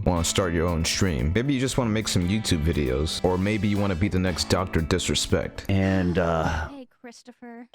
want to start your own stream. Maybe you just want to make some YouTube videos, or maybe you want to be the next Dr. Disrespect. And Hey, Christopher.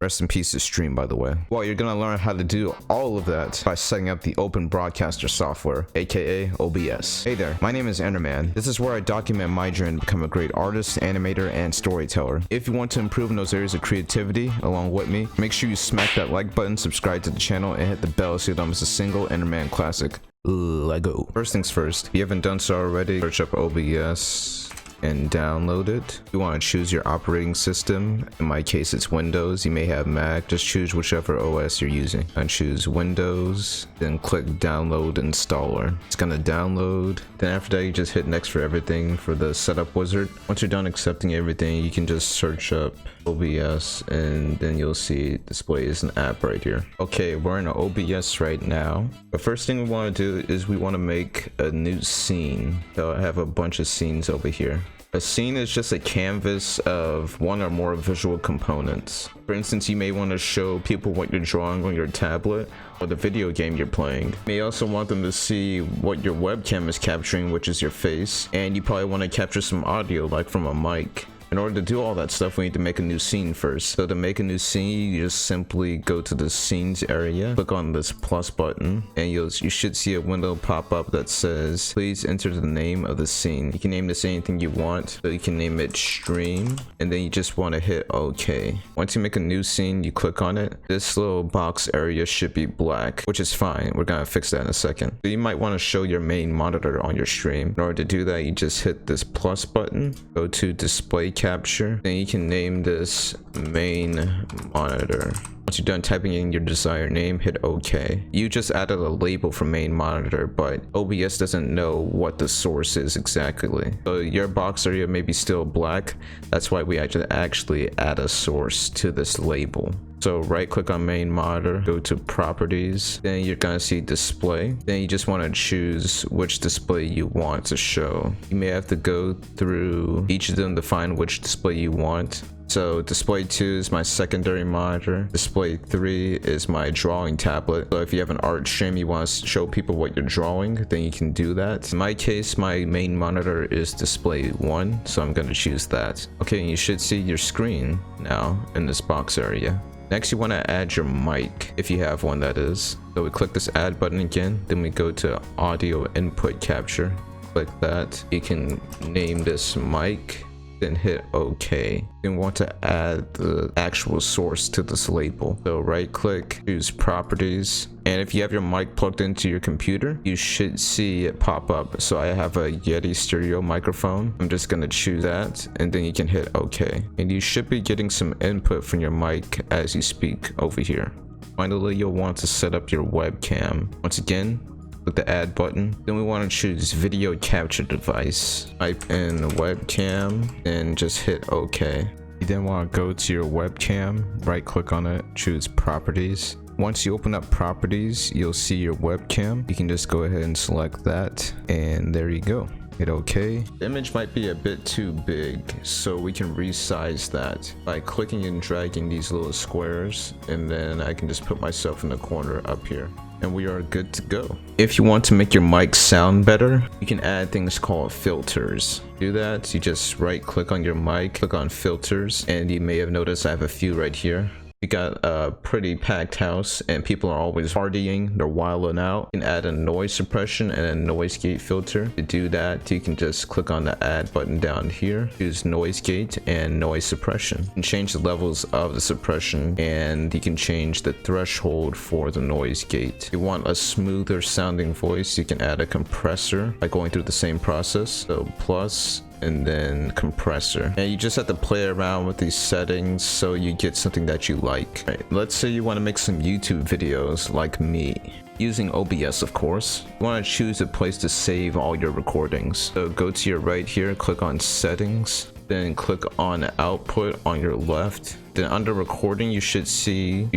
Rest in peace to stream, by the way. Well, you're gonna learn how to do all of that by setting up the Open Broadcaster software, aka OBS. Hey there, my name is Innerman. This is where I document my journey to become a great artist, animator, and storyteller. If you want to improve in those areas of creativity along with me, make sure you smack that like button, subscribe to the channel, and hit the bell so you don't miss a single Innerman classic. Lego. First things first, if you haven't done so already, search up OBS and download it. You want to choose your operating system. In my case, it's Windows. You may have Mac. Just choose whichever OS you're using. And choose Windows, then click download installer. It's gonna download. Then after that, you just hit next for everything for the setup wizard. Once you're done accepting everything, you can just search up OBS and then you'll see it displays an app right here. Okay, we're in OBS right now. The first thing we want to do is we want to make a new scene. So I have a bunch of scenes over here. A scene is just a canvas of one or more visual components. For instance, you may want to show people what you're drawing on your tablet or the video game you're playing. You may also want them to see what your webcam is capturing, which is your face, and you probably want to capture some audio like from a mic. In order to do all that stuff, we need to make a new scene first. So to make a new scene, you just simply go to the scenes area, click on this plus button, and you should see a window pop up that says, please enter the name of the scene. You can name this anything you want. So you can name it stream, and then you just want to hit OK. Once you make a new scene, you click on it. This little box area should be black, which is fine. We're gonna fix that in a second. So you might want to show your main monitor on your stream. In order to do that, you just hit this plus button, go to display capture, then you can name this main monitor. Once you're done typing in your desired name, hit OK. You just added a label for main monitor, but OBS doesn't know what the source is exactly. So your box area may be still black. That's why we actually add a source to this label. So right click on main monitor, go to properties, then you're gonna see display. Then you just want to choose which display you want to show. You may have to go through each of them to find which display you want. So display 2 is my secondary monitor. Display 3 is my drawing tablet. So if you have an art stream, you want to show people what you're drawing, then you can do that. In my case, my main monitor is display 1, so I'm going to choose that. Okay, and you should see your screen now in this box area. Next, you want to add your mic, if you have one, that is. So we click this add button again, then we go to audio input capture. Click that. You can name this mic, then hit OK. You want to add the actual source to this label. So right click, choose properties, and if you have your mic plugged into your computer, you should see it pop up. So I have a Yeti stereo microphone. I'm just gonna choose that, and then you can hit OK. And you should be getting some input from your mic as you speak over here. Finally, you'll want to set up your webcam. Once again, click the add button, then we want to choose video capture device. Type in webcam and just hit OK. You then want to go to your webcam, right click on it, choose properties. Once you open up properties, you'll see your webcam. You can just go ahead and select that, and there you go. Hit OK. The image might be a bit too big, so we can resize that by clicking and dragging these little squares, and then I can just put myself in the corner up here. And we are good to go. If you want to make your mic sound better, you can add things called filters. Do that, you just right click on your mic, click on filters, and you may have noticed I have a few right here. We got a pretty packed house and people are always partying, they're wilding out. You can add a noise suppression and a noise gate filter. To do that, you can just click on the add button down here, choose noise gate and noise suppression. You can change the levels of the suppression and you can change the threshold for the noise gate. If you want a smoother sounding voice, you can add a compressor by going through the same process. So plus and then compressor, and you just have to play around with these settings so you get something that you like. Right, let's say you want to make some YouTube videos like me, using OBS of course. You want to choose a place to save all your recordings. So go to your right here, click on settings, then click on output on your left. Then under recording, you should see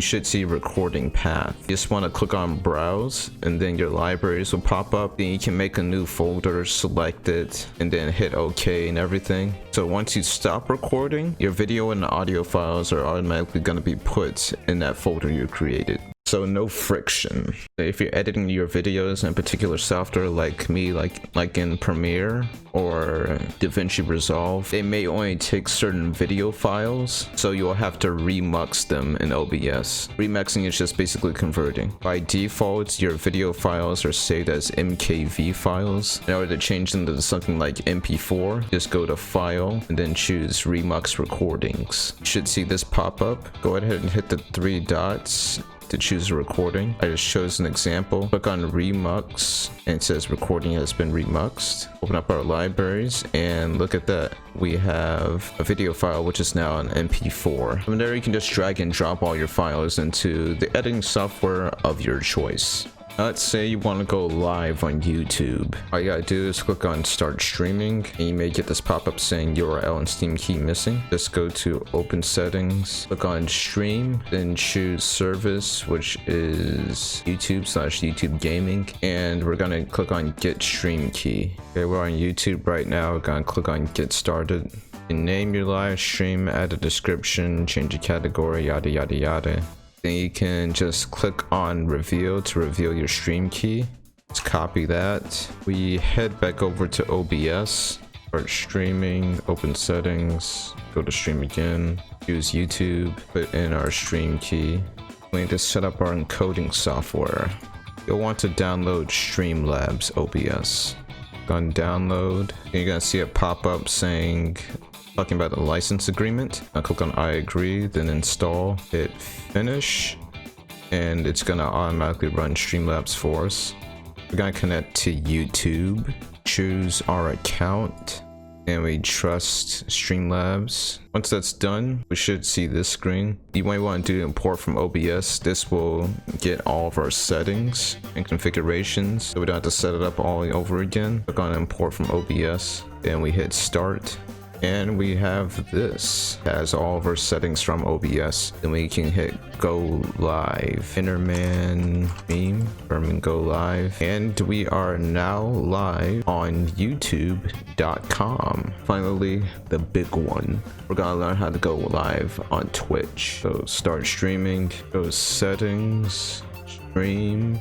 recording path. You just want to click on browse, and then your libraries will pop up. Then you can make a new folder, select it, and then hit OK and everything. So once you stop recording, your video and audio files are automatically going to be put in that folder you created. So no friction. If you're editing your videos in a particular software like me, like in Premiere or DaVinci Resolve, they may only take certain video files, so you'll have to remux them in OBS. Remixing is just basically converting. By default, your video files are saved as MKV files. In order to change them to something like MP4, just go to File and then choose Remux Recordings. You should see this pop up. Go ahead and hit the 3 dots to choose a recording. I just chose an example. Click on Remux and it says recording has been remuxed. Open up our libraries and look at that. We have a video file which is now an MP4. From there you can just drag and drop all your files into the editing software of your choice. Now, let's say you want to go live on YouTube. All you gotta do is click on start streaming and you may get this pop-up saying URL and Steam key missing. Just go to open settings, click on stream, then choose service, which is YouTube/YouTube gaming, and we're gonna click on get stream key. Okay, we're on YouTube right now. We're gonna click on get started. You name your live stream, add a description, change a category, yada yada yada. Then you can just click on reveal to reveal your stream key. Let's copy that. We head back over to OBS, start streaming, open settings, go to stream again, choose YouTube, put in our stream key. We need to set up our encoding software. You'll want to download Streamlabs OBS. Click on download, and you're gonna see a pop-up saying talking about the license agreement. I'll click on I agree, then install, hit finish, and it's gonna automatically run Streamlabs for us. We're gonna connect to YouTube, choose our account, and we trust Streamlabs. Once that's done, we should see this screen. You might want to do import from OBS. This will get all of our settings and configurations, so we don't have to set it up all over again. Click on import from OBS, and we hit start. And we have this as all of our settings from OBS. Then we can hit go live. Innerman meme, Innerman go live. And we are now live on youtube.com. Finally, the big one. We're gonna learn how to go live on Twitch. So start streaming, go settings, stream,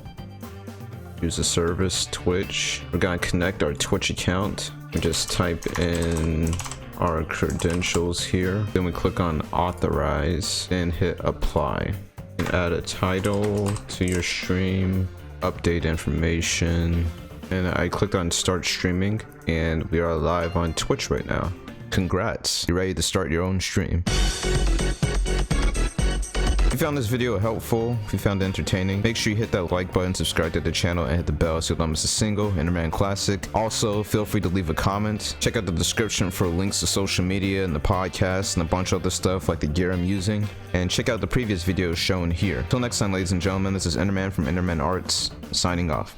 use a service, Twitch. We're gonna connect our Twitch account and just type in our credentials here. Then we click on authorize and hit apply. And add a title to your stream, update information, and I clicked on start streaming and we are live on Twitch right now. Congrats, you're ready to start your own stream. If you found this video helpful, if you found it entertaining, make sure you hit that like button, subscribe to the channel, and hit the bell so you don't miss a single Innerman classic. Also, feel free to leave a comment. Check out the description for links to social media and the podcast and a bunch of other stuff like the gear I'm using. And check out the previous videos shown here. Till next time, ladies and gentlemen, this is Innerman from Innerman Arts, signing off.